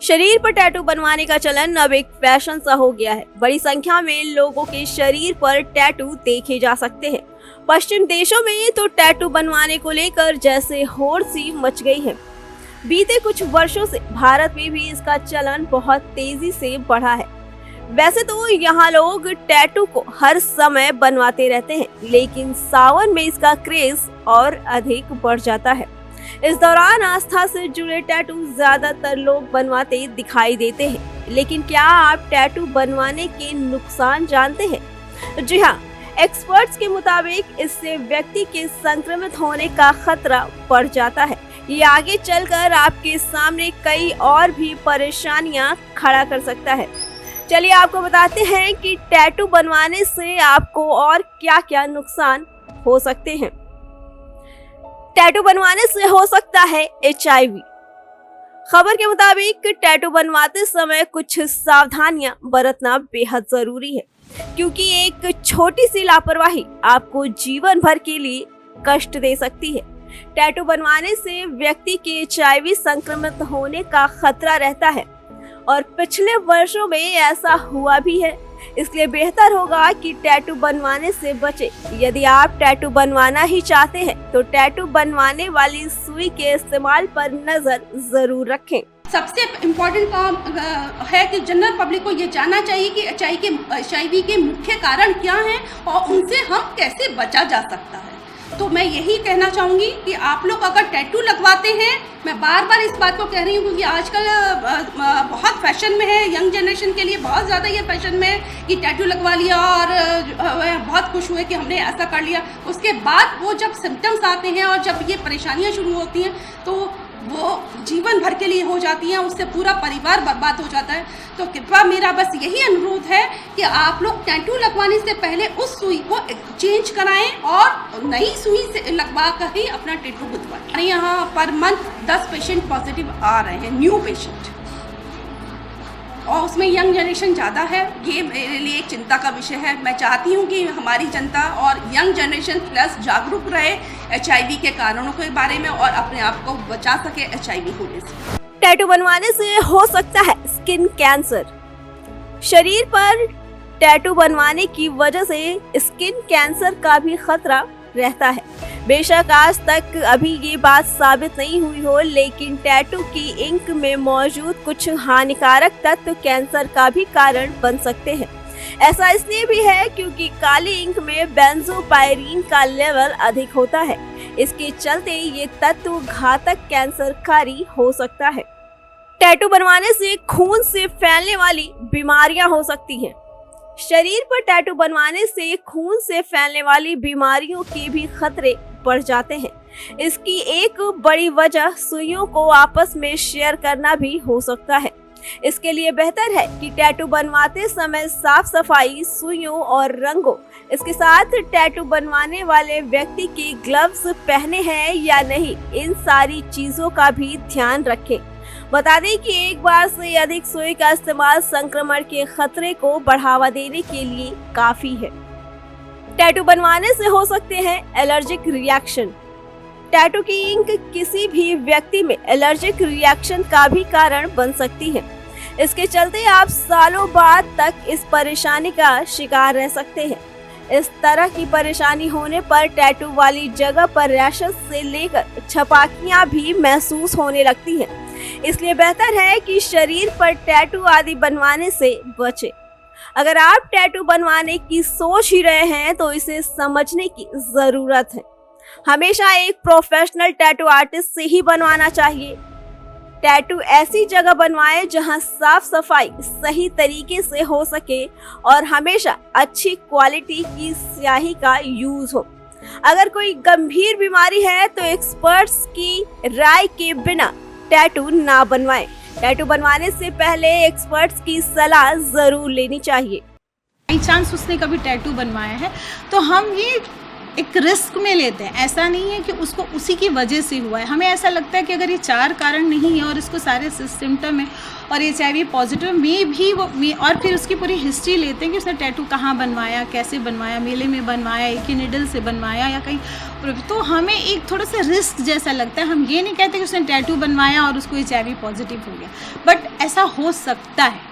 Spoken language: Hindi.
शरीर पर टैटू बनवाने का चलन अब एक फैशन सा हो गया है। बड़ी संख्या में लोगों के शरीर पर टैटू देखे जा सकते हैं। पश्चिम देशों में तो टैटू बनवाने को लेकर जैसे होड़ सी मच गई है। बीते कुछ वर्षों से भारत में भी इसका चलन बहुत तेजी से बढ़ा है। वैसे तो यहाँ लोग टैटू को हर समय बनवाते रहते हैं, लेकिन सावन में इसका क्रेज और अधिक बढ़ जाता है। इस दौरान आस्था से जुड़े टैटू ज्यादातर लोग बनवाते दिखाई देते हैं। लेकिन क्या आप टैटू बनवाने के नुकसान जानते हैं? जी हाँ, एक्सपर्ट्स के मुताबिक इससे व्यक्ति के संक्रमित होने का खतरा बढ़ जाता है। ये आगे चलकर आपके सामने कई और भी परेशानियां खड़ा कर सकता है। चलिए आपको बताते हैं कि टैटू बनवाने से आपको और क्या क्या नुकसान हो सकते हैं। टैटू बनवाने से हो सकता है HIV। खबर के मुताबिक टैटू बनवाते समय कुछ सावधानियां बरतना बेहद जरूरी है, क्योंकि एक छोटी सी लापरवाही आपको जीवन भर के लिए कष्ट दे सकती है। टैटू बनवाने से व्यक्ति के HIV संक्रमित होने का खतरा रहता है और पिछले वर्षों में ऐसा हुआ भी है। इसलिए बेहतर होगा कि टैटू बनवाने से बचे। यदि आप टैटू बनवाना ही चाहते हैं तो टैटू बनवाने वाली सुई के इस्तेमाल पर नजर जरूर रखें। सबसे इम्पोर्टेंट काम है कि जनरल पब्लिक को ये जानना चाहिए कि HIV के मुख्य कारण क्या हैं और उनसे हम कैसे बचा जा सकता है। तो मैं यही कहना चाहूँगी कि आप लोग अगर टैटू लगवाते हैं, मैं बार बार इस बात को कह रही हूँ क्योंकि आजकल बहुत फैशन में है, यंग जनरेशन के लिए बहुत ज़्यादा ये फैशन में है कि टैटू लगवा लिया और बहुत खुश हुए कि हमने ऐसा कर लिया। उसके बाद वो जब सिम्टम्स आते हैं और जब ये परेशानियाँ शुरू होती हैं तो वो जीवन भर के लिए हो जाती हैं, उससे पूरा परिवार बर्बाद हो जाता है। तो कृपया मेरा बस यही अनुरोध है कि आप लोग टैटू लगवाने से पहले उस सुई को चेंज कराएं और नई सुई से लगवा कर ही अपना टैटू गुथवाएं। यहाँ पर मंथ 10 पेशेंट पॉजिटिव आ रहे हैं, न्यू पेशेंट, और उसमें यंग जनरेशन ज़्यादा है। ये मेरे लिए एक चिंता का विषय है। मैं चाहती हूँ कि हमारी जनता और यंग जनरेशन प्लस जागरूक रहे HIV के कारणों के बारे में और अपने आप को बचा सके HIV होने से। टैटू बनवाने से हो सकता है स्किन कैंसर। शरीर पर टैटू बनवाने की वजह से स्किन कैंसर का भी खतरा रहता है। बेशक आज तक अभी ये बात साबित नहीं हुई हो, लेकिन टैटू की इंक में मौजूद कुछ हानिकारक तत्व कैंसर का भी कारण बन सकते हैं। ऐसा इसलिए भी है क्योंकि काली इंक में बेंजोपायरीन का लेवल अधिक होता है। इसके चलते ये तत्व घातक कैंसरकारी हो सकता है। टैटू बनवाने से खून से फैलने वाली बीमारियां हो सकती हैं। शरीर पर टैटू बनवाने से खून से फैलने वाली बीमारियों के भी खतरे बढ़ जाते हैं। इसकी एक बड़ी वजह सुइयों को आपस में शेयर करना भी हो सकता है। इसके लिए बेहतर है कि टैटू बनवाते समय साफ सफाई, सुइयों और रंगों, इसके साथ टैटू बनवाने वाले व्यक्ति के ग्लव्स पहने हैं या नहीं, इन सारी चीजों का भी ध्यान रखें। बता दें कि एक बार से अधिक सुई का इस्तेमाल संक्रमण के खतरे को बढ़ावा देने के लिए काफी है। टैटू बनवाने से हो सकते हैं एलर्जिक रिएक्शन। टैटू की इंक किसी भी व्यक्ति में एलर्जिक रिएक्शन का भी कारण बन सकती है। इसके चलते आप सालों बाद तक इस परेशानी का शिकार रह सकते हैं। इस तरह की परेशानी होने पर टैटू वाली जगह पर रैशेस से लेकर छपाकियां भी महसूस होने लगती हैं। इसलिए बेहतर है कि शरीर पर टैटू आदि बनवाने से बचें। अगर आप टैटू बनवाने की सोच ही रहे हैं तो इसे समझने की जरूरत है। हमेशा एक प्रोफेशनल टैटू आर्टिस्ट से ही बनवाना चाहिए। टैटू ऐसी जगह बनवाएं जहां साफ सफाई सही तरीके से हो सके और हमेशा अच्छी क्वालिटी की स्याही का यूज हो। अगर कोई गंभीर बीमारी है तो एक्सपर्ट्स की राय के बिना टैटू ना बनवाएं। टैटू बनवाने से पहले एक्सपर्ट्स की सलाह जरूर लेनी चाहिए। बाई चांस उसने कभी टैटू बनवाया है तो हम ये एक रिस्क में लेते हैं। ऐसा नहीं है कि उसको उसी की वजह से हुआ है। हमें ऐसा लगता है कि अगर ये 4 कारण नहीं है और इसको सारे सिम्टम है और HIV पॉजिटिव में भी वो और फिर उसकी पूरी हिस्ट्री लेते हैं कि उसने टैटू कहाँ बनवाया, कैसे बनवाया, मेले में बनवाया, एक ही निडल से बनवाया या कहीं, तो हमें एक थोड़ा सा रिस्क जैसा लगता है। हम ये नहीं कहते कि उसने टैटू बनवाया और उसको HIV पॉजिटिव हो गया, बट ऐसा हो सकता है।